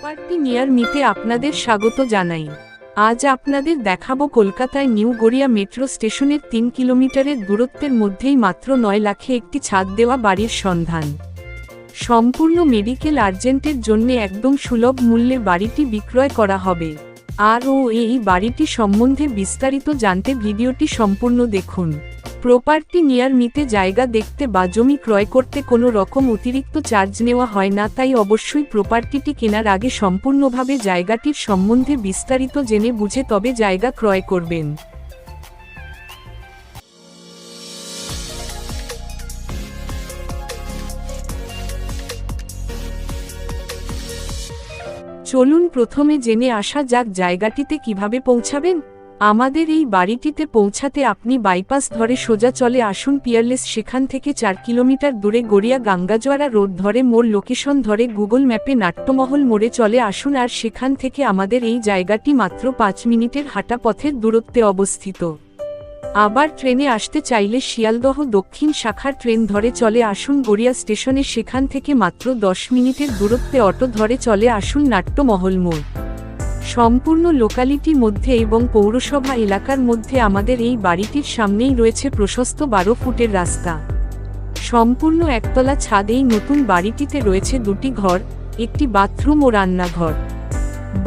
Property near মিতে আপনাদের স্বাগত জানাই। আজ আপনাদের দেখাবো কলকাতায় নিউ গড়িয়া মেট্রো স্টেশনের ৩ কিলোমিটারের দূরত্বের মধ্যেই মাত্র ৯ লাখে একটি ছাদ দেওয়া বাড়ির সন্ধান। সম্পূর্ণ মেডিকেল আর্জেন্টের জন্য একদম সুলভ মূল্যে বাড়িটি বিক্রয় করা হবে। এই বাড়িটি সম্বন্ধে বিস্তারিত জানতে ভিডিওটি সম্পূর্ণ দেখুন। প্রপার্টি নিয়ার মিতে জায়গা দেখতে বা জমি ক্রয় করতে কোনো রকম অতিরিক্ত চার্জ নেওয়া হয় না, তাই অবশ্যই প্রপার্টিটি কেনার আগে সম্পূর্ণভাবে জায়গাটির সম্বন্ধে বিস্তারিত জেনে বুঝে তবে জায়গা ক্রয় করবেন। চলুন প্রথমে জেনে আসা যাক জায়গাটিতে কিভাবে পৌঁছাবেন। আমাদের এই বাড়িটিতে পৌঁছাতে আপনি বাইপাস ধরে সোজা চলে আসুন পিয়ারলেস, সেখান থেকে ৪ কিলোমিটার দূরে গড়িয়া গাঙ্গাজোয়ারা রোড ধরে মোড় লোকেশন ধরে গুগল ম্যাপে নাট্যমহল মোড়ে চলে আসুন, আর সেখান থেকে আমাদের এই জায়গাটি মাত্র ৫ মিনিটের হাঁটা পথের দূরত্বে অবস্থিত। আবার ট্রেনে আসতে চাইলে শিয়ালদহ দক্ষিণ শাখার ট্রেন ধরে চলে আসুন গড়িয়া স্টেশনে, সেখান থেকে মাত্র ১০ মিনিটের দূরত্বে অটো ধরে চলে আসুন নাট্যমহল মোড়। সম্পূর্ণ লোকালিটি মধ্যে এবং পৌরসভা এলাকার মধ্যে আমাদের এই বাড়িটির সামনেই রয়েছে প্রশস্ত ১২ ফুটের রাস্তা। সম্পূর্ণ একতলা ছাদ। এই নতুন বাড়িটিতে রয়েছে ২টি ঘর, একটি বাথরুম ও রান্নাঘর।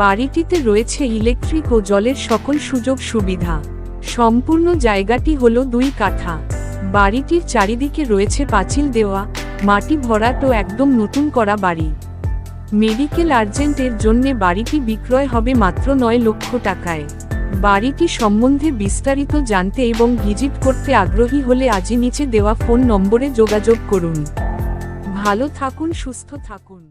বাড়িটিতে রয়েছে ইলেকট্রিক ও জলের সকল সুযোগ সুবিধা। সম্পূর্ণ জায়গাটি হল ২ কাঠা। বাড়িটির চারিদিকে রয়েছে পাঁচিল দেওয়া, মাটি ভরাট ও একদম নতুন করা বাড়ি। মেডিকেল আর্জেন্টের জন্য বাড়িটি বিক্রয় হবে মাত্র ৯ লক্ষ টাকায়। বাড়িটি সম্বন্ধে বিস্তারিত জানতে এবং ভিজিট করতে আগ্রহী হলে আজই নিচে দেওয়া ফোন নম্বরে যোগাযোগ করুন। ভালো থাকুন, সুস্থ থাকুন।